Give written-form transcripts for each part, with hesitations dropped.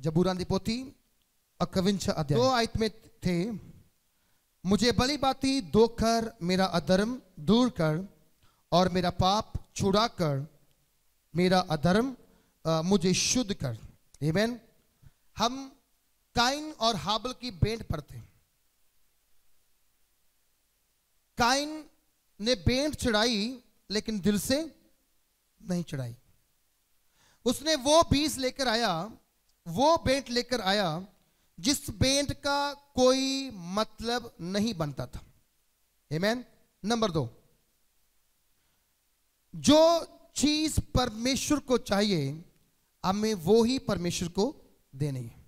जबूरां दी पोथी 51 अध्याय 2 आयत में थे, मुझे भली भांति धोकर मेरा अधर्म दूर कर और मेरा पाप छुड़ा कर मेरा अधर्म मुझे शुद्ध कर। आमीन। हम काइन और हाबिल की भेंट पढ़ते हैं। काइन ने भेंट चढ़ाई लेकिन दिल से नहीं चढ़ाई। उसने वो बीज लेकर आया, वो भेंट लेकर आया जिस भेंट का कोई मतलब नहीं बनता था। आमीन। नंबर 2, जो चीज परमेश्वर को चाहिए हमें वो ही परमेश्वर को देनी है।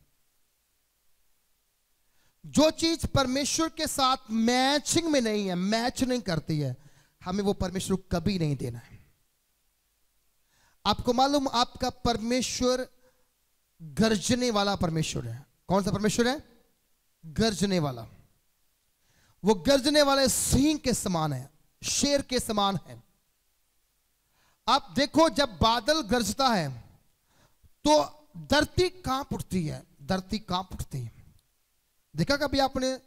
जो चीज परमेश्वर के साथ मैचिंग में नहीं है, मैच नहीं करती है, हमें वो परमेश्वर को कभी नहीं देना है। आपको मालूम, आपका परमेश्वर गर्जने वाला परमेश्वर है। कौन सा परमेश्वर है? गर्जने वाला। वो गर्जने वाले सिंह के समान है, शेर के समान है। आप देखो, जब बादल गरजता है तो धरती कांप उठती है, धरती कांप उठती है। देखा कभी आपने,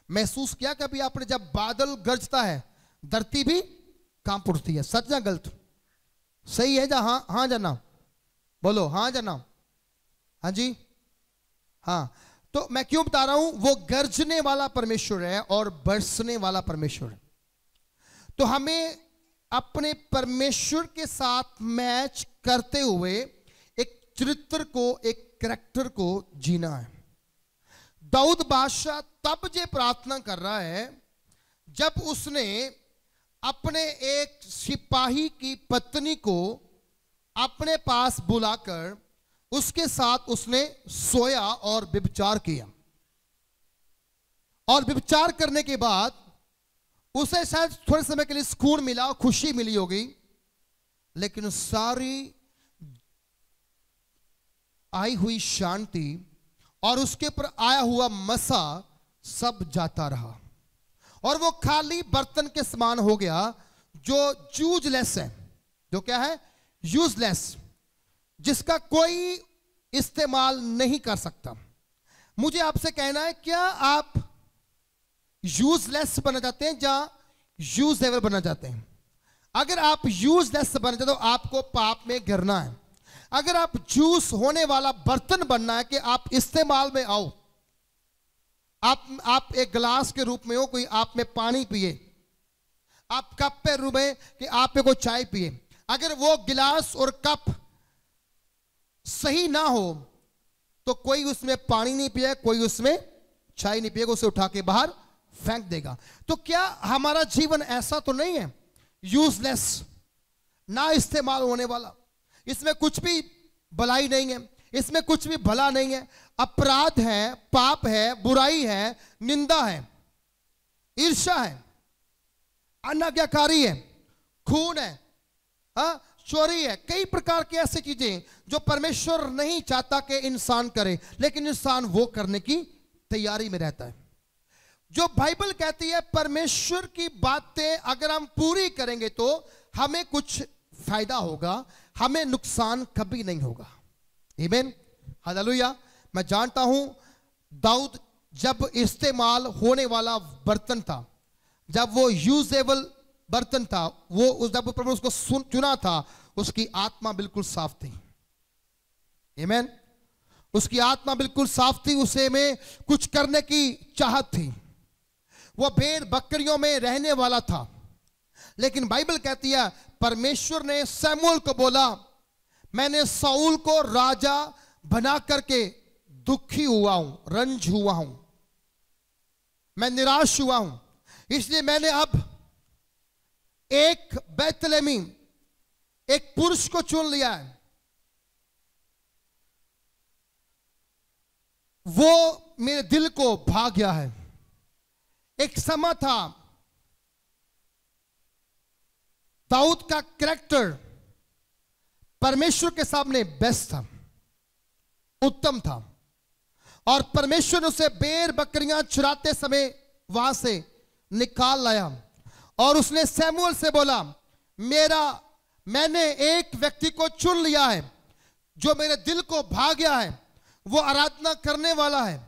महसूस किया कभी आपने, जब बादल गरजता है धरती भी कांप उठती है। सच या गलत? सही है? हाँ हाँ जाना बोलो, हाँ जाना, हाँ जी, हाँ। तो मैं क्यों बता रहा हूं, वो गरजने वाला परमेश्वर है और बरसने वाला परमेश्वर है। तो हमें अपने परमेश्वर के साथ मैच करते हुए एक चरित्र को, एक कैरेक्टर को जीना है। दाऊद बादशाह तब जे प्रार्थना कर रहा है जब उसने अपने एक सिपाही की पत्नी को अपने पास बुलाकर उसके साथ उसने सोया और व्यभिचार किया। और व्यभिचार करने के बाद उसे शायद थोड़े समय के लिए सुकून मिला, खुशी मिली होगी, लेकिन सारी आई हुई शांति और उसके ऊपर आया हुआ मसा सब जाता रहा और वो खाली बर्तन के समान हो गया जो यूजलेस है। जो क्या है? यूजलेस, जिसका कोई इस्तेमाल नहीं कर सकता। मुझे आपसे कहना है, क्या आप यूजलेस बनना चाहते हैं या यूजेबल बनना चाहते हैं? अगर आप यूजलेस बनना चाहते हो, आपको पाप में गिरना है। अगर आप यूज होने वाला बर्तन बनना है कि आप इस्तेमाल में आओ, आप एक गिलास के रूप में हो, कोई आप में पानी पिए, आप कप पे रूप में कि आप में कोई चाय पिए। अगर वो गिलास और कप सही ना हो तो कोई उसमें पानी नहीं पिए, कोई उसमें चाय नहीं पिएगा, उसे उठा के बाहर फेंक देगा। तो क्या हमारा जीवन ऐसा तो नहीं है, यूजलेस, ना इस्तेमाल होने वाला? इसमें कुछ भी भलाई नहीं है, इसमें कुछ भी भला नहीं है। अपराध है, पाप है, बुराई है, निंदा है, ईर्ष्या है, अनाज्ञाकारी है, खून है, चोरी है, कई प्रकार की ऐसी चीजें जो परमेश्वर नहीं चाहता कि इंसान करे, लेकिन इंसान वो करने की तैयारी में रहता है। जो बाइबल कहती है परमेश्वर की बातें अगर हम पूरी करेंगे तो हमें कुछ फायदा होगा, हमें नुकसान कभी नहीं होगा। आमीन, हालेलुया। मैं जानता हूं दाऊद जब इस्तेमाल होने वाला बर्तन था, जब वो यूजेबल बर्तन था, वो जब प्रभु उसको चुना था, उसकी आत्मा बिल्कुल साफ थी। आमीन, उसकी आत्मा बिल्कुल साफ थी, उसे में कुछ करने की चाहत थी। वो भेड़ बकरियों में रहने वाला था, लेकिन बाइबल कहती है परमेश्वर ने शमूएल को बोला, मैंने शाऊल को राजा बना करके दुखी हुआ हूं, रंज हुआ हूं, मैं निराश हुआ हूं, इसलिए मैंने अब एक बैतलहमी, एक पुरुष को चुन लिया है। वो मेरे दिल को भा गया है। एक समय था दाऊद का कैरेक्टर परमेश्वर के सामने बेस्ट था, उत्तम था, और परमेश्वर ने उसे भेड़ बकरियां चुराते समय वहां से निकाल लाया। और उसने शमूएल से बोला, मैंने एक व्यक्ति को चुन लिया है जो मेरे दिल को भा गया है, वो आराधना करने वाला है,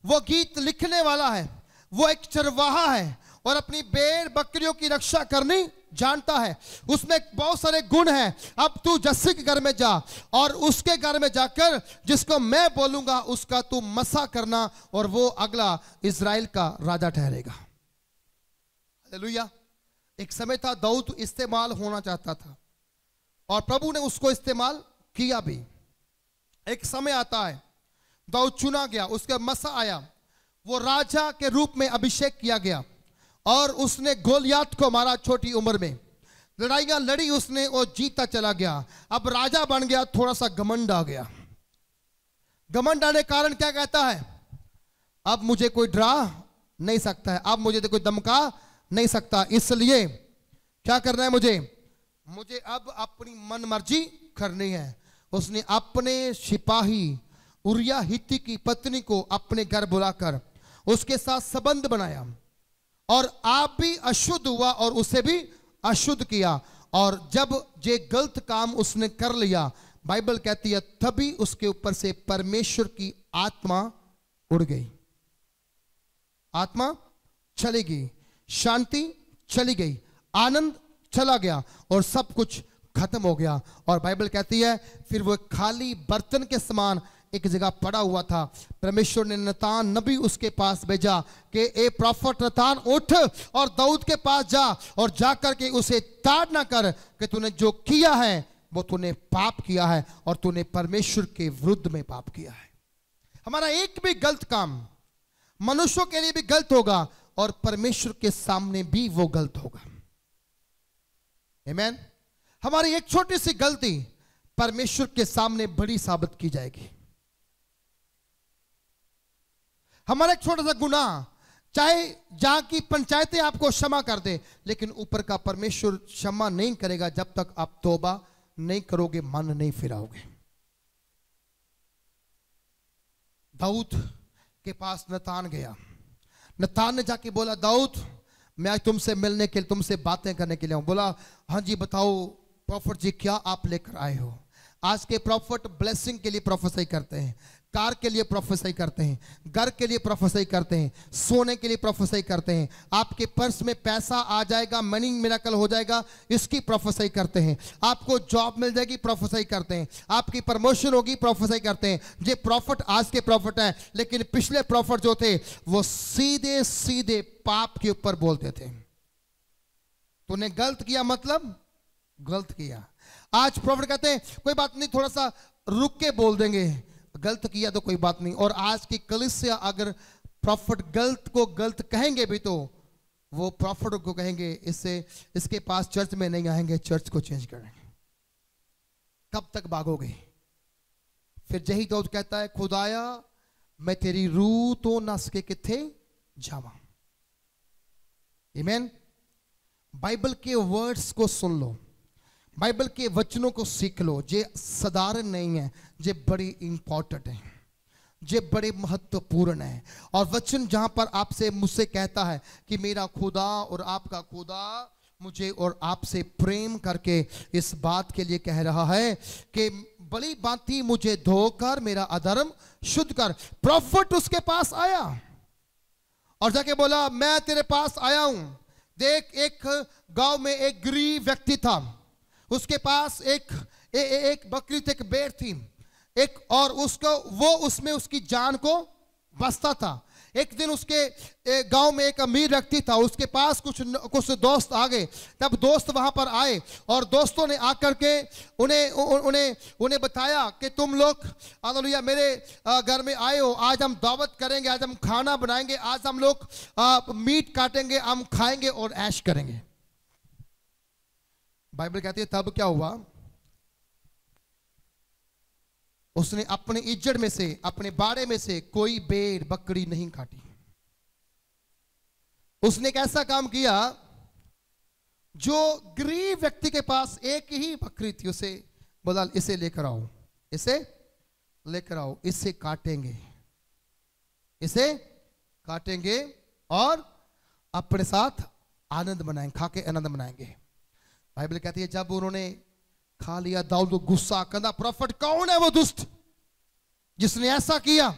वो गीत लिखने वाला है, वो एक चरवाहा है और अपनी भेड़ बकरियों की रक्षा करनी जानता है। उसमें बहुत सारे गुण हैं। अब तू जस्से के घर में जा और उसके घर में जाकर जिसको मैं बोलूंगा उसका तू मसा करना और वो अगला इज़राइल का राजा ठहरेगा। हालेलुया। एक समय था दाऊद इस्तेमाल होना चाहता था और प्रभु ने उसको इस्तेमाल किया भी। एक समय आता है दाऊद चुना गया, उसका मसा आया, वो राजा के रूप में अभिषेक किया गया और उसने गोलियात को मारा। छोटी उम्र में लड़ाइयां लड़ी उसने और जीता चला गया। अब राजा बन गया, थोड़ा सा घमंड आ गया। घमंड आने के कारण क्या कहता है, अब मुझे कोई डरा नहीं सकता है, अब मुझे तो कोई धमका नहीं सकता, इसलिए क्या करना है मुझे अब अपनी मन मर्जी करनी है। उसने अपने सिपाही उरिया हित्ती की पत्नी को अपने घर बुलाकर उसके साथ संबंध बनाया और आप भी अशुद्ध हुआ और उसे भी अशुद्ध किया। और जब ये गलत काम उसने कर लिया, बाइबल कहती है तभी उसके ऊपर से परमेश्वर की आत्मा उड़ गई, आत्मा चली गई, शांति चली गई, आनंद चला गया और सब कुछ खत्म हो गया। और बाइबल कहती है फिर वो खाली बर्तन के समान एक जगह पड़ा हुआ था। परमेश्वर ने नतान नबी उसके पास भेजा कि ए प्रॉफिट नतान उठ और दाऊद के पास जा और जाकर के उसे ताड़ना कर कि तूने जो किया है वो तूने पाप किया है और तूने परमेश्वर के विरुद्ध में पाप किया है। हमारा एक भी गलत काम मनुष्यों के लिए भी गलत होगा और परमेश्वर के सामने भी वो गलत होगा। आमीन। हमारी एक छोटी सी गलती परमेश्वर के सामने बड़ी साबित की जाएगी। हमारा एक छोटा सा गुनाह, चाहे जहां की पंचायतें आपको क्षमा कर दे, लेकिन ऊपर का परमेश्वर क्षमा नहीं करेगा जब तक आप तौबा नहीं करोगे, मन नहीं फिराओगे। दाऊद के पास नतान गया, नतान ने जाके बोला दाऊद मैं आज तुमसे मिलने के लिए, तुमसे बातें करने के लिए हूं। बोला हाँ जी बताओ प्रॉफिट जी क्या आप लेकर आए हो। आज के प्रॉफिट ब्लेसिंग के लिए प्रोफेसर करते हैं, कार के लिए प्रोफेसर करते हैं, घर के लिए प्रोफेसर करते हैं, सोने के लिए प्रोफेसर करते हैं, आपके पर्स में पैसा आ जाएगा, मनी मिरेकल हो जाएगा, इसकी प्रोफेसर करते हैं, आपको जॉब मिल जाएगी प्रोफेसर करते हैं, आपकी प्रमोशन होगी प्रोफेसर करते हैं। ये प्रॉफिट आज के प्रॉफिट हैं, लेकिन पिछले प्रॉफिट जो थे वो सीधे सीधे पाप के ऊपर बोलते थे। तूने गलत किया मतलब गलत किया। आज प्रॉफिट कहते हैं कोई बात नहीं, थोड़ा सा रुक के बोल देंगे, गलत किया तो कोई बात नहीं। और आज की कलीसिया अगर प्रॉफिट गलत को गलत कहेंगे भी तो वो प्रॉफिट को कहेंगे इसके पास चर्च में नहीं आएंगे, चर्च को चेंज करेंगे। कब तक भागोगे? फिर यही दाऊद कहता है खुदाया मैं तेरी रूह तो नस के किथे जावा। आमीन। बाइबल के वर्ड्स को सुन लो, बाइबल के वचनों को सीख लो। ये साधारण नहीं है, ये बड़ी इंपॉर्टेंट है, ये बड़े महत्वपूर्ण है। और वचन जहां पर आपसे मुझसे कहता है कि मेरा खुदा और आपका खुदा मुझे और आपसे प्रेम करके इस बात के लिए कह रहा है कि बड़ी बाती मुझे धोकर मेरा अधर्म शुद्ध कर। प्रॉफिट उसके पास आया और जाके बोला मैं तेरे पास आया हूं। देख एक गांव में एक गरीब व्यक्ति था, उसके पास एक बकरी थी, एक भेड़ थी, एक और उसको वो उसमें उसकी जान को बसता था। एक दिन उसके गांव में एक अमीर व्यक्ति था, उसके पास कुछ दोस्त आ गए। तब दोस्त वहां पर आए और दोस्तों ने आकर के उन्हें बताया कि तुम लोग हालेलुया मेरे घर में आए हो, आज हम दावत करेंगे, आज हम खाना बनाएंगे, आज हम लोग मीट काटेंगे, हम खाएंगे और ऐश करेंगे। बाइबल कहती है तब क्या हुआ, उसने अपने इज्जत में से, अपने बाड़े में से कोई भेड़ बकरी नहीं काटी। उसने एक ऐसा काम किया, जो गरीब व्यक्ति के पास एक ही बकरी थी, उसे बोला इसे लेकर आओ, इसे लेकर आओ, इसे काटेंगे, इसे काटेंगे और अपने साथ आनंद मनाएंगे, खा के आनंद मनाएंगे। बाइबल कहती है जब उन्होंने खा लिया, दाऊद को गुस्सा, कहता प्रॉफिट कौन है वो दुष्ट, जिसने ऐसा किया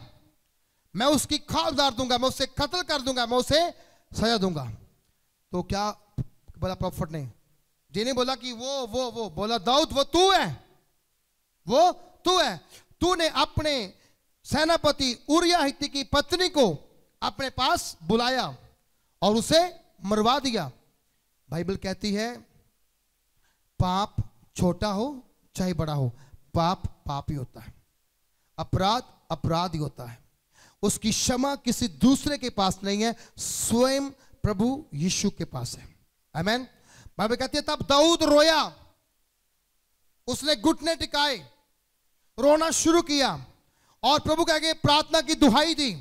मैं उसकी खाल उतार दूंगा, मैं उसे कत्ल कर दूंगा, मैं उसे सजा दूंगा। तो क्या बोला प्रॉफिट ने? जिन्हें बोला कि वो बोला दाऊद वो तू है, वो तू है। तूने अपने सेनापति उरिया हित्ती की पत्नी को अपने पास बुलाया और उसे मरवा दिया। बाइबल कहती है पाप छोटा हो चाहे बड़ा हो, पाप पाप ही होता है, अपराध अपराध ही होता है। उसकी क्षमा किसी दूसरे के पास नहीं है, स्वयं प्रभु यीशु के पास है। आमीन। बाइबल कहती है तब दाऊद रोया, उसने घुटने टिकाए, रोना शुरू किया और प्रभु के आगे प्रार्थना की दुहाई दी।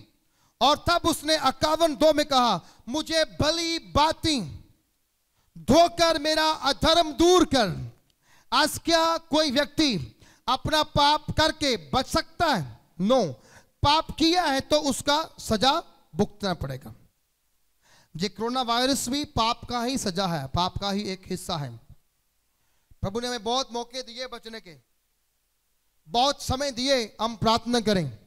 और तब उसने 51:2 में कहा मुझे भली बातें धोकर मेरा अधर्म दूर कर। आज क्या कोई व्यक्ति अपना पाप करके बच सकता है? नो। पाप किया है तो उसका सजा भुगतना पड़ेगा। ये कोरोना वायरस भी पाप का ही सजा है, पाप का ही एक हिस्सा है। प्रभु ने हमें बहुत मौके दिए बचने के, बहुत समय दिए हम प्रार्थना करें,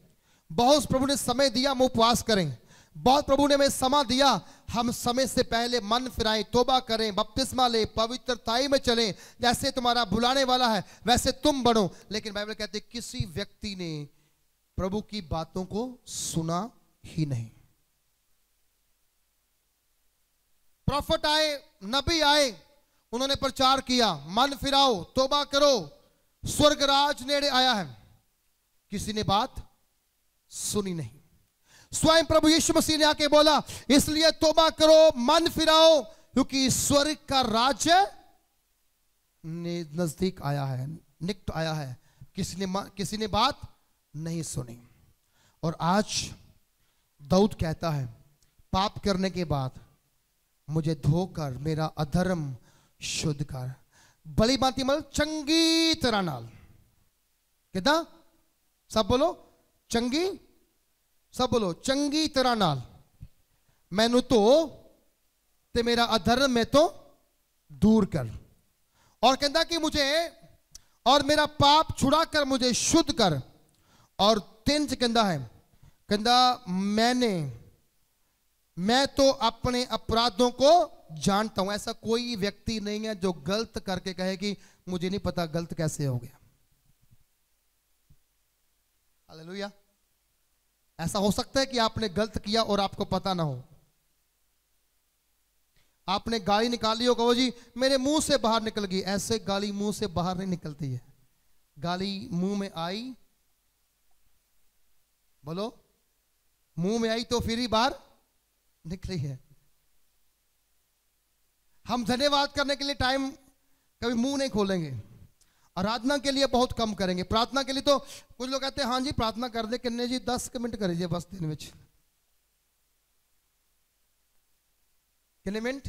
बहुत प्रभु ने समय दिया हम उपवास करें, बहुत प्रभु ने हमें समय दिया हम समय से पहले मन फिराएं, तौबा करें, बपतिस्मा ले, पवित्रताई में चलें। जैसे तुम्हारा बुलाने वाला है वैसे तुम बढ़ो। लेकिन बाइबल कहते किसी व्यक्ति ने प्रभु की बातों को सुना ही नहीं। प्रॉफिट आए, नबी आए, उन्होंने प्रचार किया मन फिराओ, तौबा करो, स्वर्ग राज नेड़े आया है। किसी ने बात सुनी नहीं। स्वयं प्रभु यीशु मसीह ने आके बोला इसलिए तौबा करो, मन फिराओ, क्योंकि स्वर्ग का राज्य नजदीक आया है, निकट आया है। किसी ने बात नहीं सुनी। और आज दाऊद कहता है पाप करने के बाद मुझे धोकर मेरा अधर्म शुद्ध कर। बड़ी बाती मतलब चंगी तरह नाल, कितना? सब बोलो चंगी, सब बोलो चंगी तरह नाल मैनू तो ते मेरा अधर्म में तो दूर कर। और कहता कि मुझे और मेरा पाप छुड़ा कर मुझे शुद्ध कर। और 3 से कहता है, कहता मैं तो अपने अपराधों को जानता हूं। ऐसा कोई व्यक्ति नहीं है जो गलत करके कहे कि मुझे नहीं पता गलत कैसे हो गया। हालेलुया। ऐसा हो सकता है कि आपने गलत किया और आपको पता ना हो। आपने गाली निकाली हो, कहो जी मेरे मुंह से बाहर निकल गई। ऐसे गाली मुंह से बाहर नहीं निकलती है। गाली मुंह में आई, बोलो मुंह में आई तो फिर ही बाहर निकली है। हम धन्यवाद करने के लिए टाइम कभी मुंह नहीं खोलेंगे, आराधना के लिए बहुत कम करेंगे, प्रार्थना के लिए तो कुछ लोग कहते हैं हाँ जी प्रार्थना कर दे किन्ने जी 10 मिनट करिए बस दिन में। किन्ने मिनट?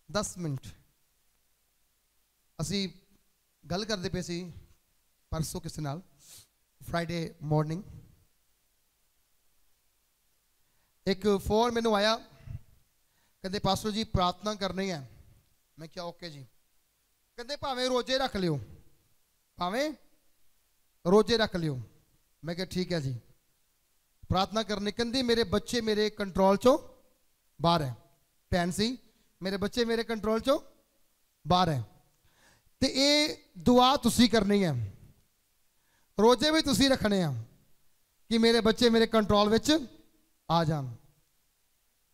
10 मिनट। असी गल करते पे सी परसों किसी नाल फ्राइडे मॉर्निंग, एक फोन मैनू आया, कहते पास्टर जी प्रार्थना करनी है। मैं क्या ओके जी। कहते भावें रोजे रख लियो, भावें रोजे रख लियो। मैं क्या ठीक है जी। प्रार्थना करनी, कहती मेरे बच्चे मेरे कंट्रोल चो बाहर है। भैन सी मेरे बच्चे मेरे कंट्रोल चो बाहर है, तो ये दुआ तुसी करनी है, रोजे भी तुसी रखने हैं कि मेरे बच्चे मेरे कंट्रोल विच आ जान।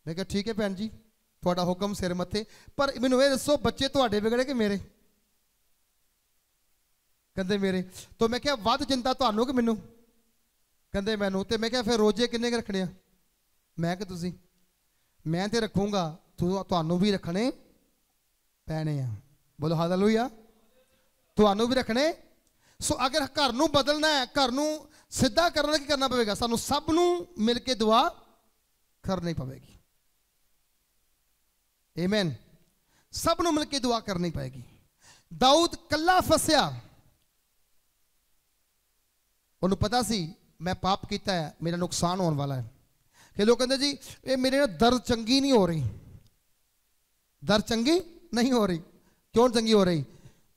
मैं क्या ठीक है भैन जी थोड़ा हुक्म सिर मत्थे, पर मैनू ये दसो बच्चे तुहाडे बिगड़े कि मेरे? कहते मेरे। तो मैं क्या वध चिंता तुहानू कि मैनू? कहते मैनू। तो मैं क्या फिर रोजे किन्ने के रखने? मैं कि तुसी? मैं तो रखूंगा, तुहानू भी रखने पैने आ। बोलो हालेलुया। तुहानू भी रखने। सो अगर घर नू बदलना है, घर नू सीधा करना की करना पवेगा? सानू सब नू मिल के दुआ करनी पवेगी। आमीन। सब नू मिल के दुआ करनी पड़ेगी। दाऊद कल्ला फसया, उन्हें पता सी मैं पाप किया है, मेरा नुकसान होने वाला है। कि लोग कहते जी ये मेरे ना दर्द चंगी नहीं हो रही, दर्द चंगी नहीं हो रही। क्यों चंगी हो रही?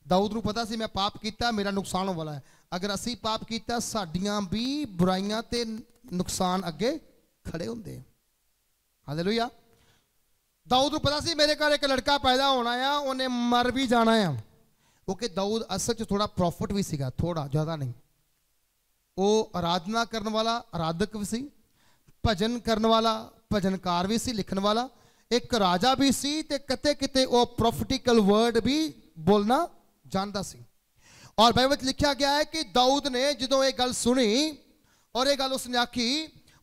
दाऊद ਨੂੰ ਪਤਾ ਸੀ मैं पाप ਕੀਤਾ मेरा नुकसान होने वाला है। अगर ਅਸੀਂ पाप ਕੀਤਾ ਸਾਡੀਆਂ भी बुराइयां ते नुकसान अगे खड़े होंगे। हालेलुया। दाऊद ਨੂੰ पता सी मेरे घर एक लड़का पैदा होना है, उन्हें मर भी जाना है। क्योंकि दाऊद असल च थोड़ा प्रॉफिट भी सीगा, थोड़ा ज़्यादा नहीं। वो आराधना करने वाला आराधक भी सी, भजन करने वाला भजनकार भी सी, लिखने वाला एक राजा भी सी, ते किते किते वो प्रॉफिटिकल वर्ड भी बोलना जानता सी। और बाइबल लिखा गया है कि दाऊद ने जो ये गल सुनी और ये गल उसने आखी,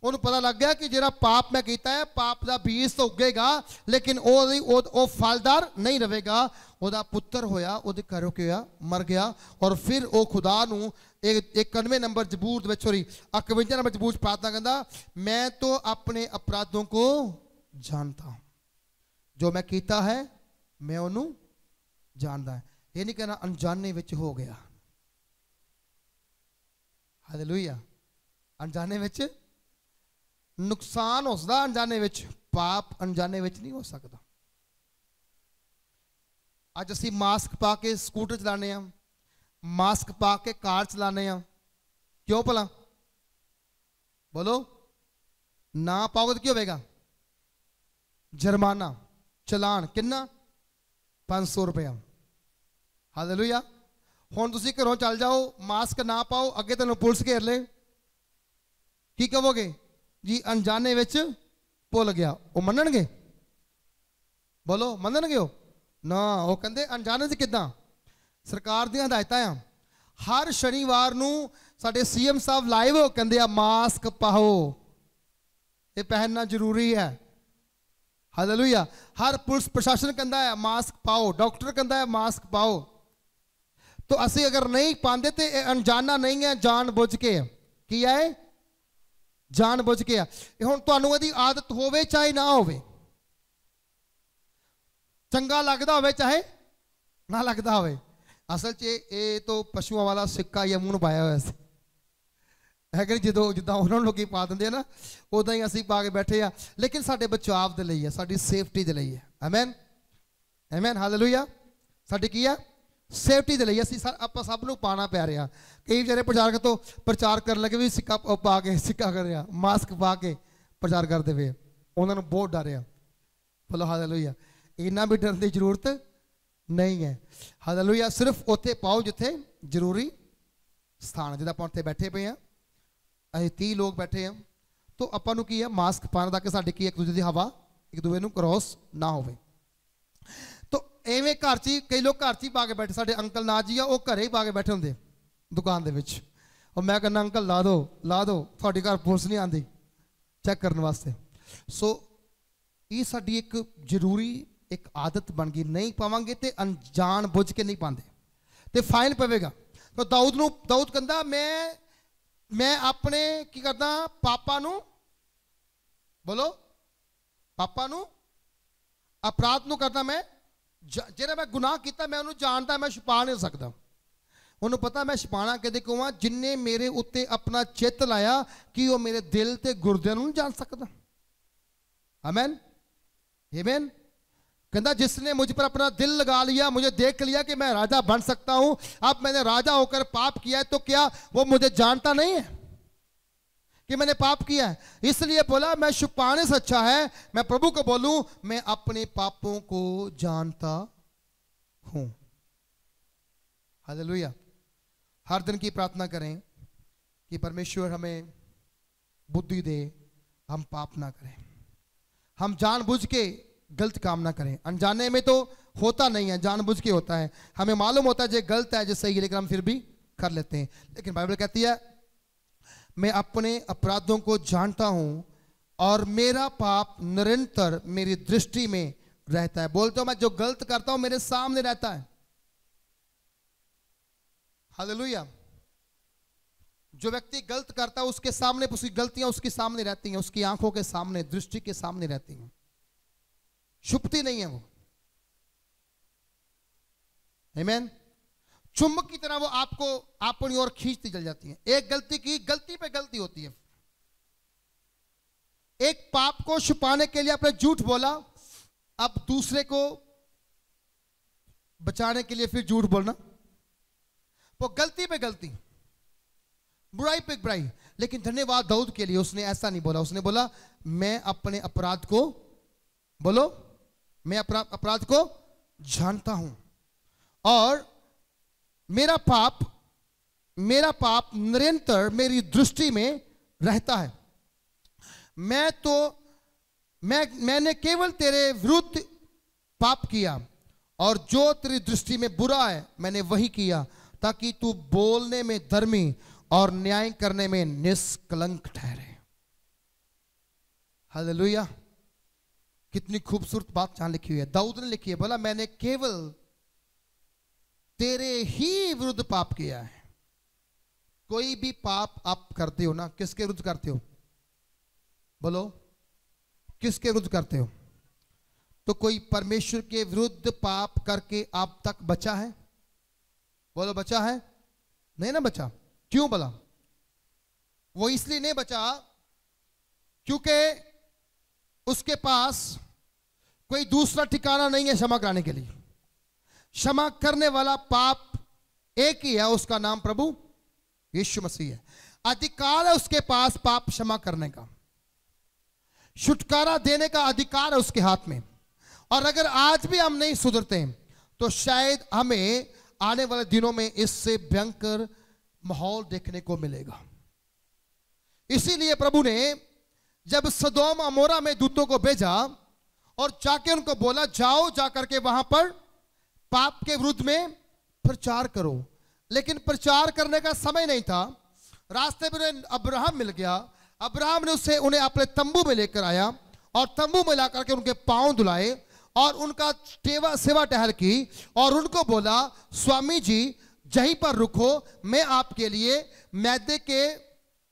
उन्हें पता लग गया कि जो पाप मैं किया है, पाप का बीज तो उगेगा लेकिन वो फलदार नहीं रहेगा। ਉਹਦਾ पुत्र होया, ਉਹਦੇ ਘਰੋਂ क्या मर गया। और फिर वो खुदा नू 91 नंबर जबूर में, सॉरी 51 नंबर जबूर प्रार्थना करता, मैं तो अपने अपराधों को जानता हूं, जो मैं किया है मैं उन्होंने जानता है। ये नहीं कहना अनजाने विच हो गया। हालेलुया। अनजाने विच नुकसान उसका, अनजाने विच पाप अनजाने विच नहीं हो सकता। अज असी मास्क पा के स्कूटर चलाने, मास्क पा के कार चलाने, क्यों भला बोलो? ना पाओगे तो क्या होगा? जुर्माना, चलान कितना? 500 रुपया। हालेलुया। हुण तुसीं घरों चल जाओ, मास्क ना पाओ, अगे तेनों पुलिस घेर ले, की कहोगे? जी अनजाने विच भुल गया। वो मनणगे? बोलो मनणगे? वो ना, वो कहते अनजाने से किदां? सरकार दी हदायतां आ, हर शनिवार नूं साडे सीएम साहब लाइव हो कहंदे आ मास्क पाओ, ये पहनना जरूरी है। हालेलुया। हर पुलिस प्रशासन कहता है मास्क पाओ, डॉक्टर कहता है मास्क पाओ। तो असी अगर नहीं पाते तो अनजाना नहीं है, जान बुझ के किया है, जान बुझ के। हुण तुहानूं इहदी आदत होवे चाहे ना होवे, चंगा लगता होवे चाहे ना लगता होवे। असल च ये तो पशुओं वाला सिक्का या मूँह पाया हुआ है कि जो जिदा उन्होंने लोग पा देंगे ना, उदा ही असी पा के बैठे आ, लेकिन साडे बचाव के लिए है, साडी सेफ्टी के लिए है। आमेन आमेन हालेलुया। साडी की है? सेफ्टी के लिए असी आप सब नूं पाना पै रहा। कई बेचारे प्रचारक तो प्रचार कर लगे भी सिक्का पा के, सिक्का कर रहा, मास्क पा के प्रचार करते पे, उन्होंने बहुत डर। बोलो हालेलुया। इन्ना भी डरने की जरूरत नहीं है। हालेलुया। सिर्फ उत्थे पाओ जिथे जरूरी स्थान, जिदा आपां उत्थे बैठे पे हैं, असीं 30 लोग बैठे हैं, तो आपां नूं की है मास्क पाना, ताकि साडी की एक दूसरे की हवा एक दूसरे नूं क्रॉस ना होवे। तो एवें घर च कई लोग घर च ही पा के बैठे, साडे अंकल ना जी आ, वो घरे ही पा के बैठे होंदे दुकान दे विच। और मैं कहना अंकल ला दो तुहाडे घर पुलिस नहीं आती चेक करने वास्ते। सो ये साडी एक जरूरी एक आदत बन गई, नहीं पावांगे तो अनजान बुझ के नहीं पाते तो फाइन पवेगा। तो दाऊद कहता मैं अपने की करता पापा नू, बोलो पापा नू अपराध नू करता, मैं जेड़ा मैं गुनाह किया मैं उन्होंने जानता, मैं छुपा नहीं सकता। उन्होंने पता मैं छुपाना कहते क्यों आ, जिन्हें मेरे उत्ते अपना चित लाया कि वो मेरे दिल ते गुरदियां नूं नहीं जान सकता। आमेन आमेन। कहता जिसने मुझ पर अपना दिल लगा लिया, मुझे देख लिया कि मैं राजा बन सकता हूं, अब मैंने राजा होकर पाप किया है, तो क्या वो मुझे जानता नहीं है कि मैंने पाप किया है? इसलिए बोला मैं छुपाने से अच्छा है मैं प्रभु को बोलूं मैं अपने पापों को जानता हूं। हालेलुया। हर दिन की प्रार्थना करें कि परमेश्वर हमें बुद्धि दे, हम पाप ना करें, हम जानबूझ के गलत काम ना करें। अनजाने में तो होता नहीं है, जानबूझ के होता है। हमें मालूम होता है जो गलत है जो सही है, लेकिन हम फिर भी कर लेते हैं। लेकिन बाइबल कहती है मैं अपने अपराधों को जानता हूं और मेरा पाप निरंतर मेरी दृष्टि में रहता है। बोलते हो मैं जो गलत करता हूं मेरे सामने रहता है। हालेलुया। जो व्यक्ति गलत करता है उसके सामने, उसकी गलतियां उसके सामने रहती हैं, उसकी आंखों के सामने, दृष्टि के सामने रहती हैं, छुपती नहीं है वो। आमीन। चुंबक की तरह वो आपको अपनी ओर खींचती चल जाती है। एक गलती की, गलती पे गलती होती है। एक पाप को छुपाने के लिए आपने झूठ बोला, अब दूसरे को बचाने के लिए फिर झूठ बोलना वो गलती पे गलती, बुराई पे बुराई। लेकिन धन्यवाद दाऊद के लिए, उसने ऐसा नहीं बोला। उसने बोला मैं अपने अपराध को, बोलो, मैं अपराध को जानता हूं और मेरा पाप निरंतर मेरी दृष्टि में रहता है। मैंने केवल तेरे विरुद्ध पाप किया और जो तेरी दृष्टि में बुरा है मैंने वही किया, ताकि तू बोलने में धर्मी और न्याय करने में निष्कलंक ठहरे। हालेलुया। कितनी खूबसूरत बात यहां लिखी हुई है। दाऊद ने लिखी है, बोला मैंने केवल तेरे ही विरुद्ध पाप किया है। कोई भी पाप आप करते हो ना, किसके विरुद्ध करते हो? बोलो, किसके विरुद्ध करते हो? तो कोई परमेश्वर के विरुद्ध पाप करके आप तक बचा है? बोलो, बचा है? नहीं ना बचा। क्यों बोला? वो इसलिए नहीं बचा क्योंकि उसके पास कोई दूसरा ठिकाना नहीं है क्षमा कराने के लिए। क्षमा करने वाला पाप एक ही है, उसका नाम प्रभु यीशु मसीह है। अधिकार है उसके पास पाप क्षमा करने का, छुटकारा देने का अधिकार है उसके हाथ में। और अगर आज भी हम नहीं सुधरते तो शायद हमें आने वाले दिनों में इससे भयंकर माहौल देखने को मिलेगा। इसीलिए प्रभु ने जब सदोम अमोरा में दूतों को भेजा और जाके उनको बोला जाओ जाकर के वहां पर पाप के विरुद्ध में प्रचार करो, लेकिन प्रचार करने का समय नहीं था। रास्ते में अब्राहम मिल गया। अब्राहम ने उन्हें अपने तंबू में लेकर आया और तंबू में लाकर के उनके पांव धुलाए और उनका सेवा टहल की और उनको बोला स्वामी जी यहीं पर रुको, मैं आपके लिए मैदे के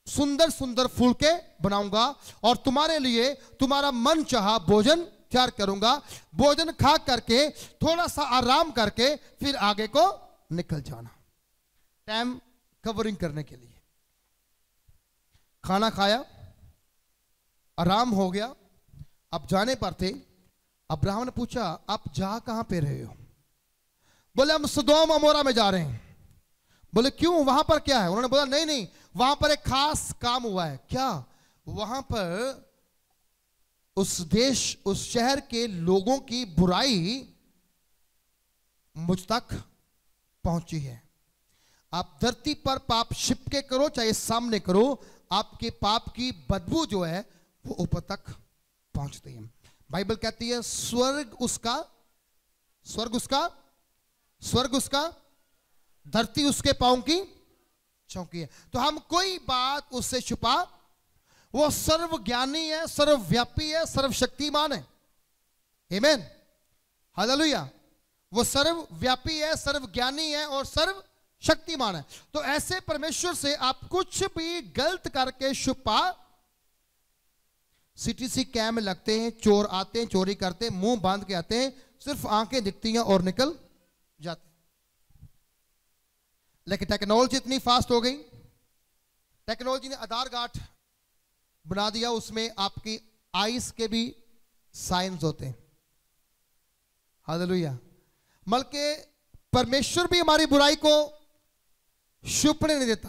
सुंदर सुंदर फुलके बनाऊंगा और तुम्हारे लिए तुम्हारा मन चाहा भोजन तैयार करूंगा। भोजन खा करके थोड़ा सा आराम करके फिर आगे को निकल जाना, टाइम कवरिंग करने के लिए। खाना खाया, आराम हो गया, अब जाने पर थे। अब्राहम ने पूछा आप जा कहां पे रहे हो? बोले हम सदोम अमोरा में जा रहे हैं। बोले क्यों, वहां पर क्या है? उन्होंने बोला नहीं नहीं, वहां पर एक खास काम हुआ है। क्या? वहां पर उस देश, उस शहर के लोगों की बुराई मुझ तक पहुंची है। आप धरती पर पाप छिपके करो चाहे सामने करो, आपके पाप की बदबू जो है वो ऊपर तक पहुंचती है। बाइबल कहती है स्वर्ग उसका धरती उसके पांव की चौकी है। तो हम कोई बात उससे छुपा, वो सर्वज्ञानी है, सर्वव्यापी है, सर्वशक्तिमान है। आमीन, हालेलुया। वो सर्वव्यापी है, सर्वज्ञानी है और सर्वशक्तिमान है। तो ऐसे परमेश्वर से आप कुछ भी गलत करके छुपा, सीटीसी कैम लगते हैं, चोर आते हैं, चोरी करते हैं, मुंह बांध के आते हैं, सिर्फ आंखें दिखती हैं और निकल जाते हैं। लेकिन टेक्नोलॉजी इतनी फास्ट हो गई, टेक्नोलॉजी ने आधार कार्ड बना दिया, उसमें आपकी आईज के भी साइंस होते हैं। हालेलुया। बल्कि परमेश्वर भी हमारी बुराई को छुपने नहीं देता।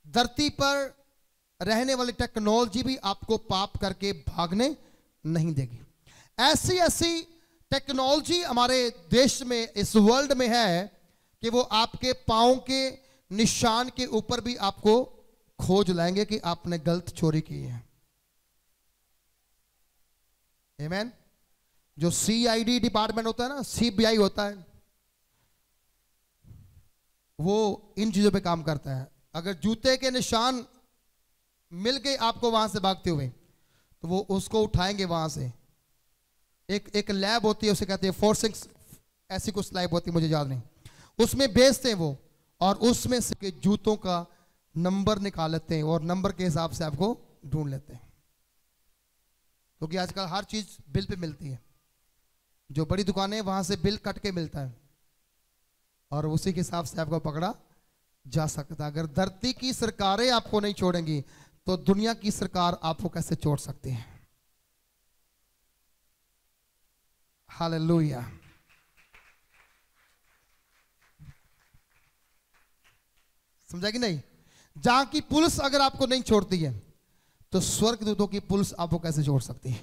धरती पर रहने वाली टेक्नोलॉजी भी आपको पाप करके भागने नहीं देगी। ऐसी ऐसी टेक्नोलॉजी हमारे देश में, इस वर्ल्ड में है कि वो आपके पांव के निशान के ऊपर भी आपको खोज लाएंगे कि आपने गलत चोरी की है। आमीन। जो सीआईडी डिपार्टमेंट होता है ना, सीबीआई होता है, वो इन चीजों पे काम करता है। अगर जूते के निशान मिल गए आपको वहां से भागते हुए, तो वो उसको उठाएंगे वहां से। एक लैब होती है, उसे कहते हैं फोरेंसिक्स, ऐसी कुछ लैब होती है, मुझे याद नहीं, उसमें भेजते हैं वो, और उसमें से जूतों का नंबर निकाल लेते हैं और नंबर के हिसाब से आपको ढूंढ लेते हैं। क्योंकि आजकल हर चीज बिल पे मिलती है। जो बड़ी दुकानें हैं वहां से बिल कट के मिलता है और उसी के हिसाब से आपको पकड़ा जा सकता है। अगर धरती की सरकारें आपको नहीं छोड़ेंगी तो दुनिया की सरकार आपको कैसे छोड़ सकती है? हालेलुया। समझा कि नहीं? जहां की पुलिस अगर आपको नहीं छोड़ती है तो स्वर्ग दूतों की पुलिस आपको कैसे छोड़ सकती है?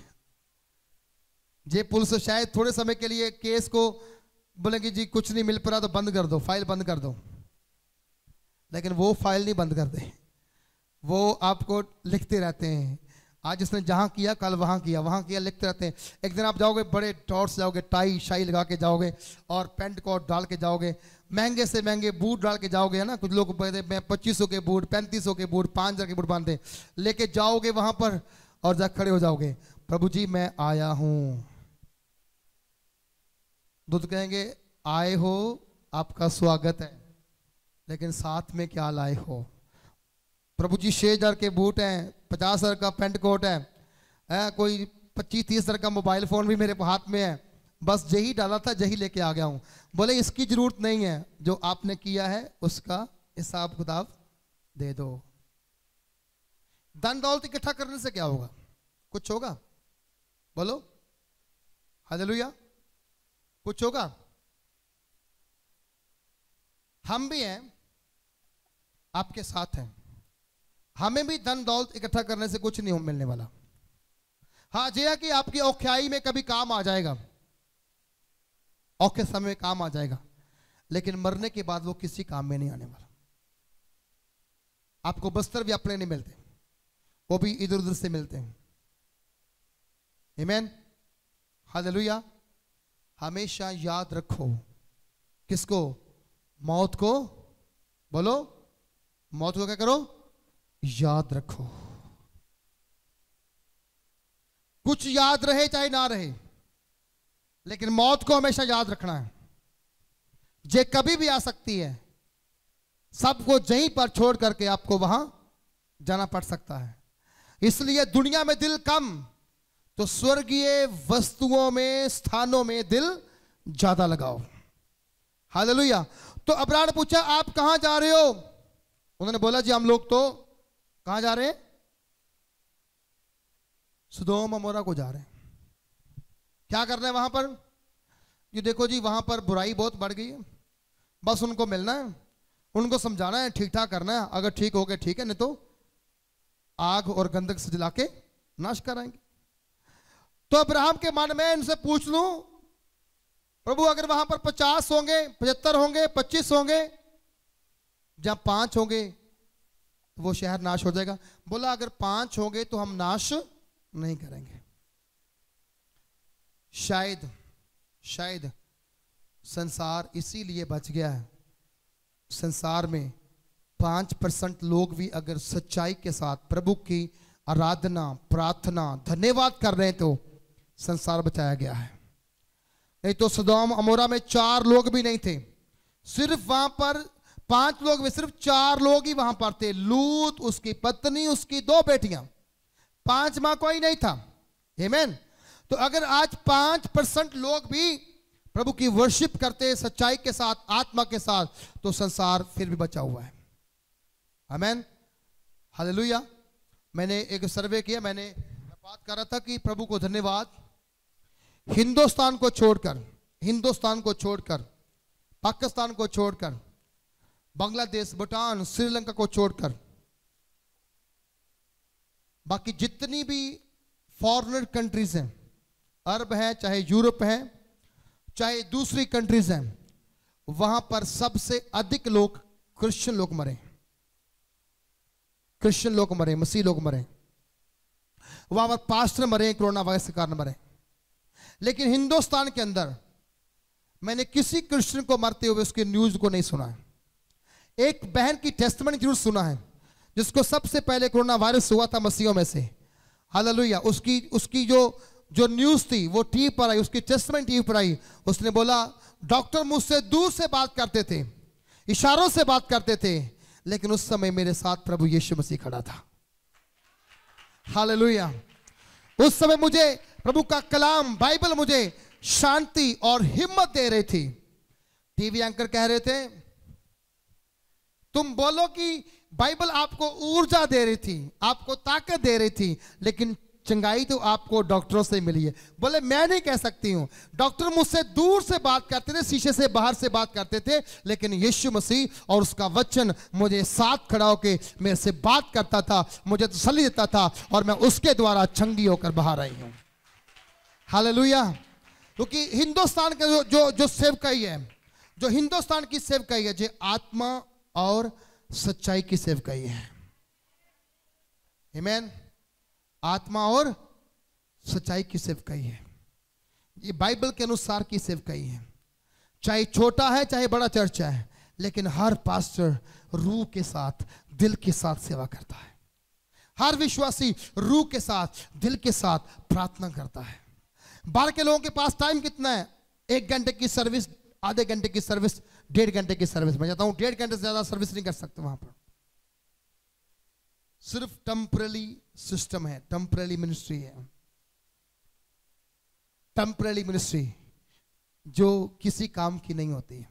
ये पुलिस शायद थोड़े समय के लिए केस को बोलेंगे जी कुछ नहीं मिल पा तो बंद कर दो, फाइल बंद कर दो, लेकिन वो फाइल नहीं बंद करते, वो आपको लिखते रहते हैं। आज इसने जहां किया कल वहां किया लिखते रहते हैं। एक दिन आप जाओगे बड़े टॉर्च जाओगे, टाई शाई लगा के जाओगे और पैंट कोट डाल के जाओगे, महंगे से महंगे बूट डाल के जाओगे, है ना। कुछ लोग 2500 के बूट, 3500 के बूट, 5000 के बूट बांधे लेके जाओगे वहां पर और जा खड़े हो जाओगे, प्रभु जी मैं आया हूं। दूत कहेंगे आए हो, आपका स्वागत है, लेकिन साथ में क्या लाए हो? प्रभु जी 6000 के बूट हैं, 50,000 का पेंट कोट है, कोई 25-30,000 का मोबाइल फोन भी मेरे हाथ में है, बस यही डाला था यही लेके आ गया हूं। बोले इसकी जरूरत नहीं है, जो आपने किया है उसका हिसाब किताब दे दो। धन दौलत इकट्ठा करने से क्या होगा? कुछ होगा? बोलो हालेलुया, कुछ होगा? हम भी हैं, आपके साथ हैं, हमें भी धन दौलत इकट्ठा करने से कुछ नहीं मिलने वाला। हाँ ये है कि आपकी औखियाई में कभी काम आ जाएगा, औखे समय में काम आ जाएगा, लेकिन मरने के बाद वो किसी काम में नहीं आने वाला। आपको बस्तर भी अपने नहीं मिलते, वो भी इधर उधर से मिलते हैं। आमीन, हालेलुया। हमेशा याद रखो किसको? मौत को। बोलो मौत को क्या करो? याद रखो। कुछ याद रहे चाहे ना रहे, लेकिन मौत को हमेशा याद रखना है। ये कभी भी आ सकती है, सबको यहीं पर छोड़ करके आपको वहां जाना पड़ सकता है। इसलिए दुनिया में दिल कम तो स्वर्गीय वस्तुओं में, स्थानों में दिल ज्यादा लगाओ। हालेलुया। तो अब्राहम ने पूछा आप कहां जा रहे हो? उन्होंने बोला जी हम लोग तो कहां जा रहे हैं? सदोम अमोरा को जा रहे हैं। क्या करना है वहां पर? ये देखो जी वहां पर बुराई बहुत बढ़ गई है, बस उनको मिलना है, उनको समझाना है, ठीक ठाक करना है, अगर ठीक हो गए ठीक है, नहीं तो आग और गंधक से जला के नाश कराएंगे। तो अब्राहम के मन में इनसे पूछ लूं प्रभु अगर वहां पर 50 होंगे, 75 होंगे, 25 होंगे, जब 5 होंगे वो शहर नाश हो जाएगा। बोला अगर 5 होंगे तो हम नाश नहीं करेंगे। शायद संसार इसीलिए बच गया है। संसार में 5% लोग भी अगर सच्चाई के साथ प्रभु की आराधना, प्रार्थना, धन्यवाद कर रहे हैं तो संसार बचाया गया है। नहीं तो सदोम अमोरा में 4 लोग भी नहीं थे, सिर्फ वहां पर 5 लोग में सिर्फ 4 लोग ही वहां पर थे। लूत, उसकी पत्नी, उसकी 2 बेटियां, 5 मां कोई नहीं था। आमीन। तो अगर आज 5% लोग भी प्रभु की वर्शिप करते सच्चाई के साथ, आत्मा के साथ, तो संसार फिर भी बचा हुआ है। आमीन, हालेलुया। मैंने एक सर्वे किया, मैंने बात कर रहा था कि प्रभु को धन्यवाद, हिंदुस्तान को छोड़कर, पाकिस्तान को छोड़कर, बांग्लादेश, भूटान, श्रीलंका को छोड़कर बाकी जितनी भी फॉरेनर कंट्रीज हैं, अरब है, चाहे यूरोप है, चाहे दूसरी कंट्रीज हैं, वहां पर सबसे अधिक लोग क्रिश्चियन लोग मरे, मसीह लोग मरे। वहां पर पास्टर मरे, कोरोना वायरस के कारण मरे। लेकिन हिंदुस्तान के अंदर मैंने किसी क्रिश्चियन को मरते हुए उसकी न्यूज को नहीं सुना है। एक बहन की टेस्टमनी जरूर सुना है, जिसको सबसे पहले कोरोना वायरस हुआ था मसीहों में से। हालेलुया। उसकी जो न्यूज थी वो टीवी पर आई, उसकी टेस्टमनी टीवी पर आई। उसने बोला डॉक्टर मुझसे दूर से बात करते थे, इशारों से बात करते थे, लेकिन उस समय मेरे साथ प्रभु यीशु मसीह खड़ा था। हालेलुया। उस समय मुझे प्रभु का कलाम, बाइबल मुझे शांति और हिम्मत दे रही थी। टीवी एंकर कह रहे थे तुम बोलो कि बाइबल आपको ऊर्जा दे रही थी, आपको ताकत दे रही थी, लेकिन चंगाई तो आपको डॉक्टरों से मिली है। बोले मैं नहीं कह सकती हूं, डॉक्टर मुझसे दूर से बात करते थे, शीशे से बाहर से बात करते थे, लेकिन यीशु मसीह और उसका वचन मुझे साथ खड़ा होकर मेरे से बात करता था, मुझे तसल्ली देता था, और मैं उसके द्वारा चंगी होकर बाहर आई हूं। हालेलुया। क्योंकि हिंदुस्तान का जो सेवकाई है, जो हिंदुस्तान की सेवकाई है, जो आत्मा और सच्चाई की सेवकाई है। आमीन। आत्मा और सच्चाई की सेवकाई है, ये बाइबल के अनुसार की सेवकाई है। चाहे छोटा है चाहे बड़ा चर्चा है, लेकिन हर पास्टर रूह के साथ, दिल के साथ सेवा करता है। हर विश्वासी रूह के साथ, दिल के साथ प्रार्थना करता है। बाहर के लोगों के पास टाइम कितना है? 1 घंटे की सर्विस, आधे घंटे की सर्विस, 1.5 घंटे की सर्विस। मैं चाहता हूं 1.5 घंटे से ज्यादा सर्विस नहीं कर सकते वहां पर। सिर्फ टेम्पररी सिस्टम है, टेम्पररी मिनिस्ट्री है, टेम्पररी मिनिस्ट्री जो किसी काम की नहीं होती।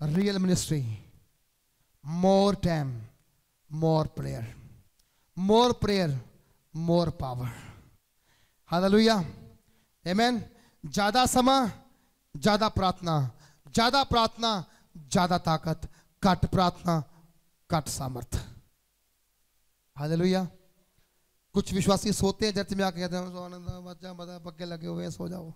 रियल मिनिस्ट्री, मोर टाइम, मोर प्रेयर, मोर प्रेयर, मोर पावर। हालेलुया, आमीन। ज्यादा समय, ज्यादा प्रार्थना, ज्यादा प्रार्थना, ज्यादा ताकत, कट प्रार्थना, कट सामर्थ। हालेलुया। कुछ विश्वासी सोते हैं, चर्च में आके कहते हैं बच्चा बता पक्के लगे हुए हैं, सो जाओ।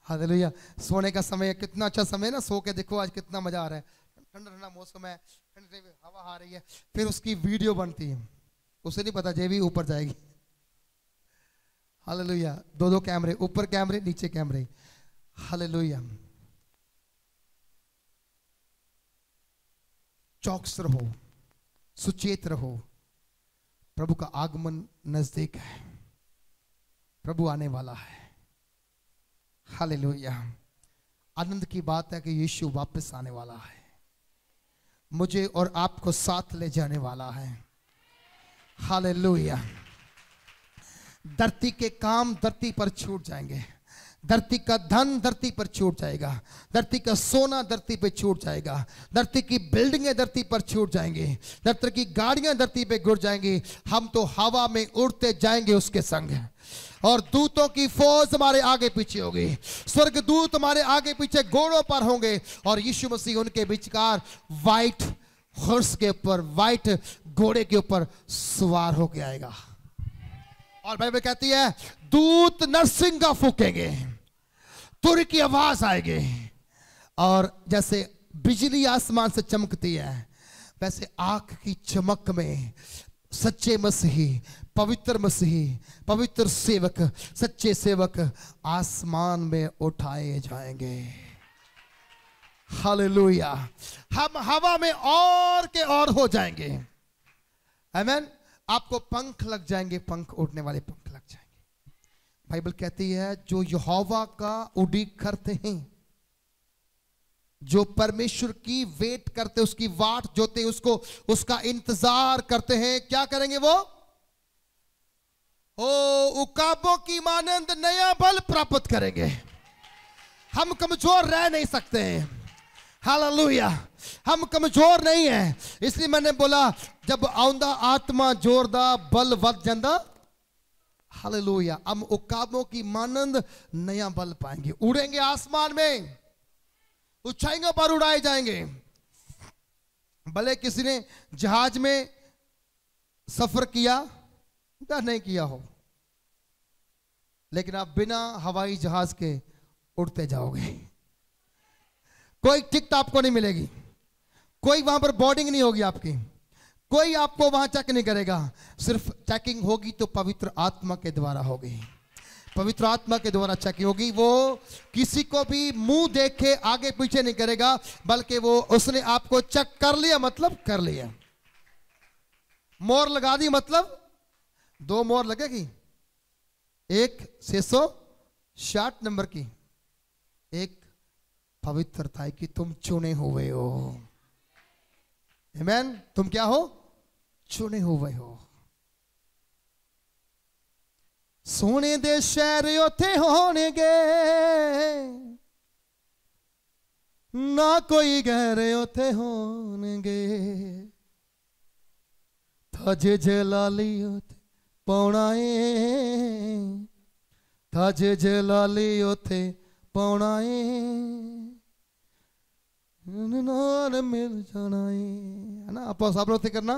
हालेलुया। सोने का समय कितना अच्छा समय ना, सो के देखो आज कितना मजा आ रहा है, ठंडा ठंडा मौसम है, ठंडी हवा आ रही है, फिर उसकी वीडियो बनती है, उसे नहीं पता जेबी ऊपर जाएगी। हालेलुया। 2 कैमरे, ऊपर कैमरे, नीचे कैमरे। हालेलुया। चौकस रहो, सुचेत रहो, प्रभु का आगमन नजदीक है, प्रभु आने वाला है। हालेलुया। आनंद की बात है कि यीशु वापस आने वाला है, मुझे और आपको साथ ले जाने वाला है। हालेलुया। धरती के काम धरती पर छूट जाएंगे, धरती का धन धरती पर छूट जाएगा, धरती का सोना धरती पे छूट जाएगा, धरती की बिल्डिंगें धरती पर छूट जाएंगी, धरती की गाड़ियां धरती पे गिर जाएंगी। हम तो हवा में उड़ते जाएंगे उसके संग, और दूतों की फौज हमारे आगे पीछे होगी, स्वर्गदूत हमारे आगे पीछे घोड़ों पर होंगे, और यीशु मसीह उनके विचकार व्हाइट हॉर्स के ऊपर, व्हाइट घोड़े के ऊपर सवार होके आएगा। और बाइबल कहती है दूत नरसिंगा फूकेंगे, तुर की आवाज आएगी, और जैसे बिजली आसमान से चमकती है, वैसे आंख की चमक में सच्चे मसीही, पवित्र मसीही, पवित्र सेवक, सच्चे सेवक आसमान में उठाए जाएंगे। हालेलुया। हम हवा में और के और हो जाएंगे। आमीन। आपको पंख लग जाएंगे, पंख उड़ने वाले पंख लग जाएंगे। बाइबल कहती है जो यहोवा का उड़ीक करते हैं, जो परमेश्वर की वेट करते, उसकी वाट जोते, उसको उसका इंतजार करते हैं, क्या करेंगे वो? ओ उकाबों की मानंद नया बल प्राप्त करेंगे। हम कमजोर रह नहीं सकते हैं। हालेलुया। हम कमजोर नहीं हैं, इसलिए मैंने बोला जब आउंदा आत्मा जोरदा बल वध जांदा। हालेलुया। हम उकाबों की मानंद नया बल पाएंगे, उड़ेंगे आसमान में, ऊंचाइयों पर उड़ाए जाएंगे। भले किसी ने जहाज में सफर किया या नहीं किया हो, लेकिन आप बिना हवाई जहाज के उड़ते जाओगे। कोई टिकट आपको नहीं मिलेगी, कोई वहां पर बोर्डिंग नहीं होगी आपकी, कोई आपको वहां चेक नहीं करेगा। सिर्फ चेकिंग होगी तो पवित्र आत्मा के द्वारा होगी, पवित्र आत्मा के द्वारा चेकिंग होगी। वो किसी को भी मुंह देखे आगे पीछे नहीं करेगा, बल्कि वो उसने आपको चेक कर लिया मतलब कर लिया। मोहर लगा दी मतलब 2 मोहर लगेगी, एक 660 नंबर की, एक पवित्रता है कि तुम चुने हुए हो। आमीन। तुम क्या हो? चुने हुए हो। सोने दे शहर उथे होणगे, ना कोई गैर उथे होणगे, थाजे जलाली उते पाउणा है, थाजे जलाली उते पाउणा है, नाल मिल जाना है ना। आप सब उत्थे करना,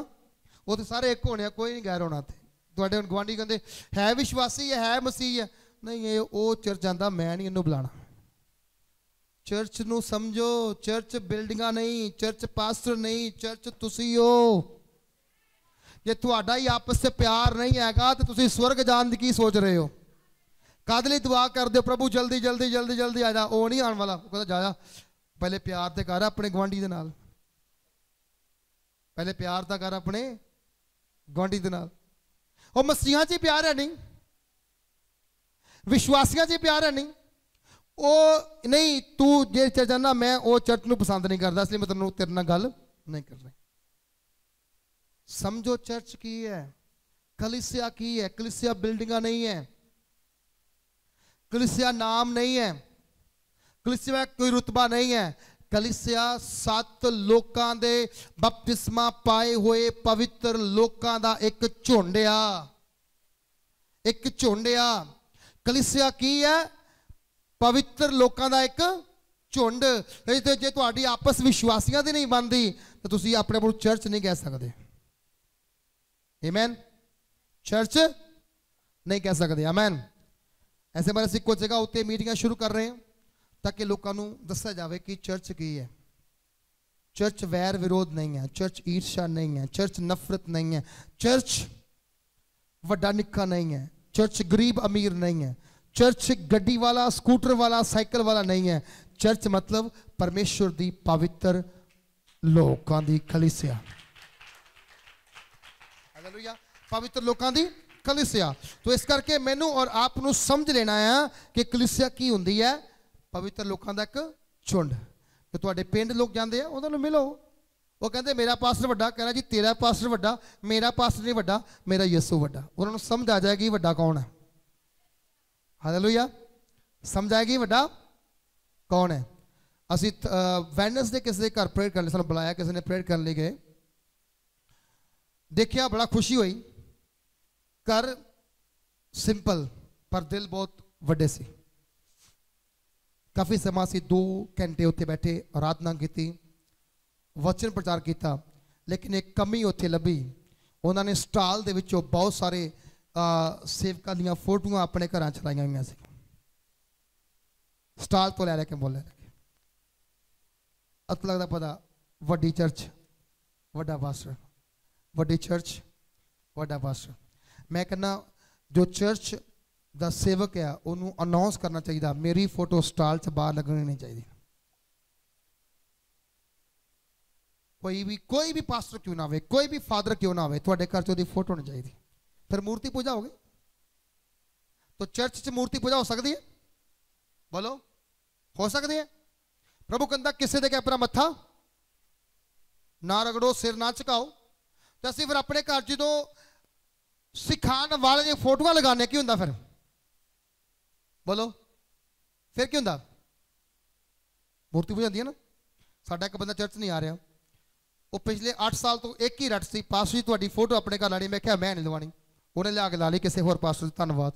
उत्थे सारे एक होने, कोई नहीं गैर होना। तुहाडे गुआंढी कहते है विश्वासी है मसीह है, नहीं ये वो चर्च जाता, मैं नहीं इन्हू बुलाना। चर्च नू समझो, चर्च बिल्डिंगा नहीं, चर्च पास्टर नहीं, चर्च तुसी हो। जे तुहाडा ही आपस से प्यार नहीं हैगा तो तुसी स्वर्ग जान दी की सोच रहे हो? कादली दुआ कर दो प्रभु जल्दी जल्दी जल्दी जल्दी आ जा, वो नहीं आने वाला। कहता जा पहले प्यार तो कर अपने गुआंढी दे नाल, पहले प्यार तो कर अपने गुआंढी दे नाल। और मसीहां च प्यार है नहीं, विश्वासियां च प्यार है नहीं। वो नहीं तू जे चर्च जाना, मैं वो चर्च नू पसंद नहीं करता, इसलिए मैं तेनों तेरे नाल गल नहीं कर रही। समझो चर्च की है, कलीसिया की है। कलीसिया बिल्डिंगा नहीं है, कलीसिया नाम नहीं है, कलीसिया कोई रुतबा नहीं है। कलीसिया 7 लोकां दे बपतिस्मा पाए हुए पवित्र लोकां दा एक झुंड आ, एक झुंड आ। कलीसिया की है? पवित्र लोकां दा एक झुंड। जे तुहाडी आपस विश्वासियां दी नहीं बनदी तो तुसीं अपने आप नूं चर्च नहीं कह सकदे। आमीन। चर्च नहीं कह सकते। आमीन। ऐसे बारे सिक्को जगह उत्ते मीटिंग शुरू कर रहे हैं ताकि लोगों को दस्या जाए कि चर्च की है। चर्च वैर विरोध नहीं है, चर्च ईर्ष्या नहीं है, चर्च नफरत नहीं है, चर्च वड्डा निक्का नहीं है, चर्च गरीब अमीर नहीं है, चर्च गड्डी वाला स्कूटर वाला साइकिल वाला नहीं है। चर्च मतलब परमेश्वर दी पवित्र लोकां दी कलीसिया। हालेलुया। पवित्र लोकां दी कलीसिया। तो इस करके मैनू और आप नू समझ लेना है कि कलीसिया की हुंदी है? पवित्र लोकां दा एक झुंड। तो तुहाडे पिंड लोग जांदे आ, उन्हां नू मिलो। वो कहते मेरा पास्टर वड्डा, कहना जी तेरा पास्टर वड्डा, मेरा पास्टर नहीं वड्डा, मेरा यीशु वड्डा। उन्हां नू समझ आ जाएगी वड्डा कौन है। हालेलुया। समझ आएगी वड्डा कौन है। असीं वैडनेसडे किसी दे घर प्रेयर करने सानू बुलाया, किसी ने प्रेयर करने गए, देखिया बड़ा खुशी हुई। घर सिंपल पर दिल बहुत वड्डे सी। काफ़ी समा सी 2 घंटे उत्थे बैठे आराधना की, वचन प्रचार किया, लेकिन एक कमी उत्थे लभी। उन्होंने स्टाल दे विचों बहुत सारे सेवकां दीयां फोटोआं अपने घर चलाइयां हुई सी। स्टाल तो लै के बोले अत लगता पता वड्डी चर्च वड्डा पास्टर, वड्डी चर्च वड्डा पास्टर। मैं कहना जो चर्च दा सेवक है उन्होंने अनाउंस करना चाहिए मेरी फोटो स्टाल च बाहर लगनी नहीं चाहिए। कोई भी पास्टर क्यों ना हो, कोई भी फादर क्यों ना हो, थोड़े घर च फोटो नहीं चाहिए। फिर मूर्ति पूजा होगी। तो चर्च च मूर्ति पूजा हो सकती है? बोलो हो सकती है। प्रभु कहता किसी दे अपना मत्था ना रगड़ो, सिर ना झुकाओ। तो असं फिर अपने घर जो सिखाने वाले जो फोटोआं लगाने की होंगे फिर बोलो फिर की होंगे? मूर्ति पूजा होती है ना। साडा एक बंदा चर्च नहीं आ रहा, वो पिछले 8 साल तो एक ही रट सी, पास्टर जी तुहाडी फोटो अपने घर लानी। मैं क्या मैं नहीं लवानी, उन्हें लिया के ला ली किसी होर पास्टर से। धन्यवाद,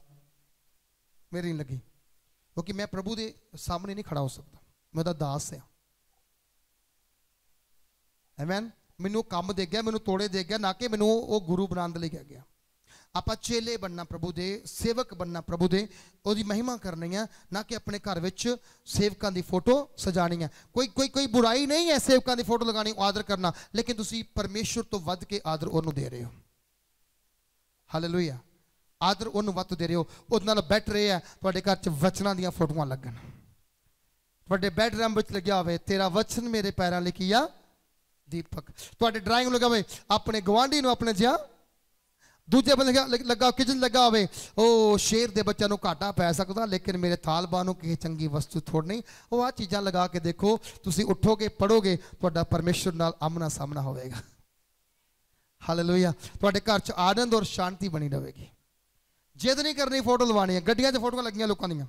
मेरी नहीं लगी, क्योंकि मैं प्रभु के सामने नहीं खड़ा हो सकता, मैं तो दास है। आमीन। मैनू काम दे गया, मैनू तोड़े दे गया, ना कि मैनू वो गुरु बनाने लई कह गया। आप चेले बनना प्रभु दे, सेवक बनना प्रभु दे, उसकी महिमा करनी है, ना कि अपने घर में सेवकों की फोटो सजानी है। कोई बुराई नहीं है सेवकों की फोटो लगानी, आदर करना, लेकिन तुसी परमेश्वर तो वध के आदर उन्होंने दे रहे हो। हालेलुया। आदर उन्होंने वध दे रहे हो। उस नाल बेटर है तुहाडे घर च वचनां दी फोटोआं लगन, तुहाडे बेडरूम में लग्या होवे तेरा वचन मेरे पैरां लई की आ दीपक। तुहाडे ड्राइंग लगा होवे अपने गवांढी नूं अपने जिहा, दूजे बंदे लगा किचन लगा होवे ओ शेर दे बच्चों को घाटा पै सकता, लेकिन मेरे तालबान को किसी चंगी वस्तु थोड़ नहीं। वो आ चीज़ां लगा के देखो, तुसी उठोगे पढ़ोगे, तुहाडा परमेश्वर नाल आमना सामना होवेगा। हालेलुया। तुहाडे घर च आनंद और शांति बनी रहेगी। जिद नहीं करनी फोटो लवानी है। गड्डियां च फोटो लगियां लोगों दियां,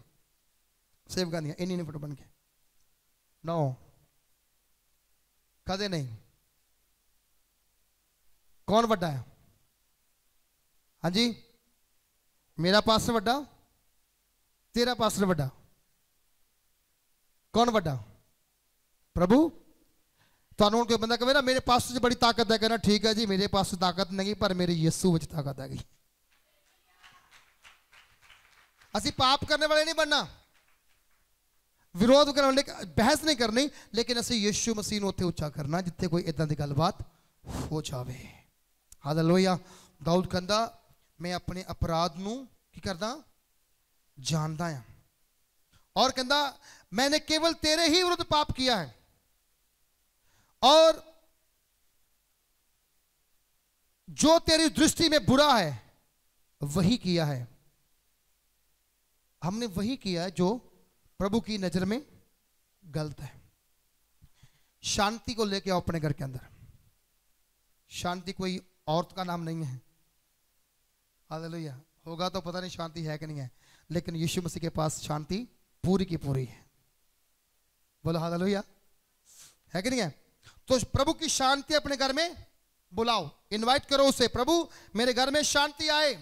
सेवकां दियां, इन्नी नहीं फोटो बन के नो, कदे नहीं। कौन वड्डा है? हाँ जी, मेरा पास्टर वड्डा, तेरा पास्टर वड्डा, कौन वड्डा? प्रभु। तो कोई बंदा कहे ना मेरे पास्टर से बड़ी ताकत है, कहना ठीक है जी, मेरे पास ताकत नहीं पर मेरे यीशु विच ताकत है। असी पाप करने वाले नहीं बनना, विरोध करने वाले, बहस नहीं करनी, लेकिन असी यीशु मसीह नूं उत्थे उच्चा करना जिथे कोई इदां दी गलबात हो जावे। हालेलुया। दाऊद कहंदा मैं अपने अपराध नूं की करदा, जानदा हां, और कहंदा मैंने केवल तेरे ही विरुद्ध पाप किया है और जो तेरी दृष्टि में बुरा है वही किया है। हमने वही किया है जो प्रभु की नजर में गलत है। शांति को लेके आओ अपने घर के अंदर। शांति कोई औरत का नाम नहीं है। हालेलुया। होगा तो पता नहीं शांति है कि नहीं है, लेकिन यीशु मसीह के पास शांति पूरी की पूरी है। बोलो हालेलुया, है कि नहीं है? तो प्रभु की शांति अपने घर में बुलाओ, इनवाइट करो उसे। प्रभु मेरे घर में शांति आए,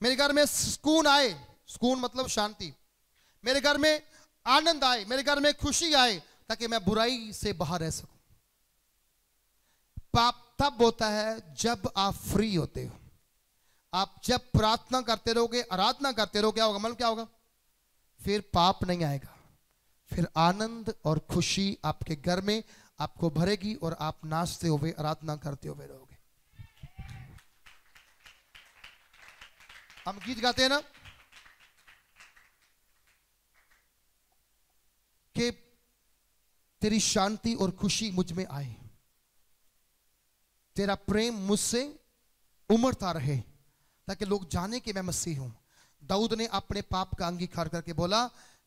मेरे घर में सुकून आए, सुकून मतलब शांति, मेरे घर में आनंद आए, मेरे घर में खुशी आए, ताकि मैं बुराई से बाहर रह सकूं। पाप तब होता है जब आप फ्री होते हो। आप जब प्रार्थना करते रहोगे, आराधना करते रहोगे, क्या होगा? मतलब क्या होगा? फिर पाप नहीं आएगा, फिर आनंद और खुशी आपके घर में आपको भरेगी और आप नाचते हुए, आराधना करते हुए रहोगे। हम गीत गाते हैं ना कि तेरी शांति और खुशी मुझ में आए, तेरा प्रेम मुझसे उमड़ता रहे, ताकि लोग जाने कि मैं मसीह हूं। दाऊद ने अपने पाप का अंगीकार करके बोला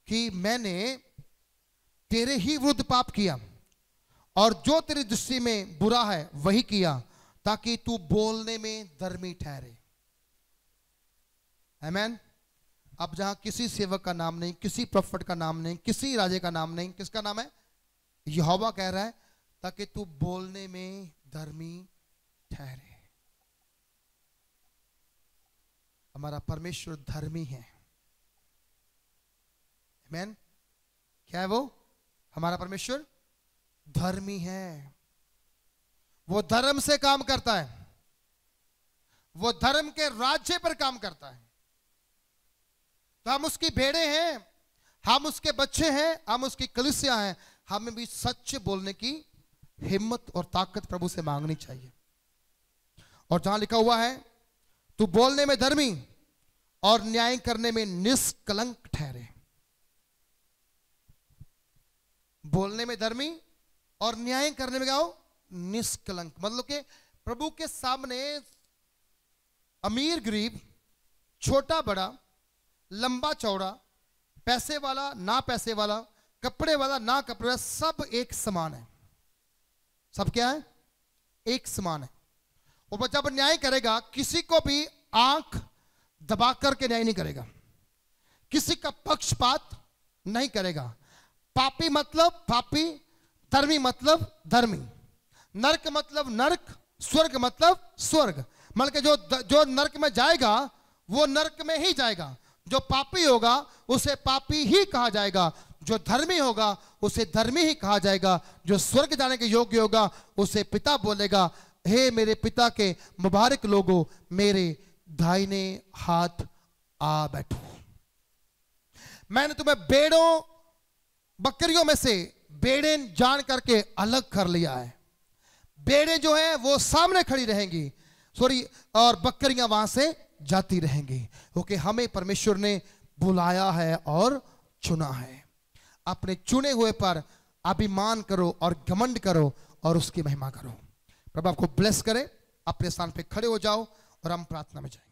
कि मैंने तेरे ही विरुद्ध पाप किया और जो तेरी दृष्टि में बुरा है वही किया, ताकि तू बोलने में धर्मी ठहरे। आमीन। अब जहां किसी सेवक का नाम नहीं, किसी प्रोफेट का नाम नहीं, किसी राजे का नाम नहीं, किसका नाम है? यहोवा कह रहा है ताकि तू बोलने में धर्मी ठहरे। हमारा परमेश्वर धर्मी है। आमीन। क्या है वो? हमारा परमेश्वर धर्मी है। वो धर्म से काम करता है, वो धर्म के राज्य पर काम करता है। तो हम उसकी भेड़े हैं, हम उसके बच्चे हैं, हम उसकी कलीसिया हैं। हमें भी सच बोलने की हिम्मत और ताकत प्रभु से मांगनी चाहिए। और जहां लिखा हुआ है तू बोलने में धर्मी और न्याय करने में निष्कलंक ठहरे। बोलने में धर्मी और न्याय करने में क्या हो? निष्कलंक। मतलब कि प्रभु के सामने अमीर गरीब, छोटा बड़ा, लंबा चौड़ा, पैसे वाला ना पैसे वाला, कपड़े वाला ना कपड़े वाला, सब एक समान है। सब क्या है? एक समान है। और जब न्याय करेगा किसी को भी आंख दबा करके न्याय नहीं करेगा, किसी का पक्षपात नहीं करेगा। पापी मतलब पापी, धर्मी मतलब धर्मी, नरक मतलब नरक, स्वर्ग मतलब स्वर्ग। मतलब कि जो नरक में जाएगा वो नरक में ही जाएगा, जो पापी होगा उसे पापी ही कहा जाएगा, जो धर्मी होगा उसे धर्मी ही कहा जाएगा, जो स्वर्ग जाने के योग्य होगा उसे पिता बोलेगा, हे मेरे पिता के मुबारक लोगों, मेरे दाहिने हाथ आ बैठो। मैंने तुम्हें भेड़ों बकरियों में से भेड़ें जान करके अलग कर लिया है। भेड़ें जो है वो सामने खड़ी रहेंगी, सॉरी, और बकरियां वहां से जाती रहेंगी, क्योंकि हमें परमेश्वर ने बुलाया है और चुना है। अपने चुने हुए पर अभिमान करो और घमंड करो और उसकी महिमा करो। प्रभु आपको ब्लेस करे। अपने स्थान पे खड़े हो जाओ और हम प्रार्थना में जाएं।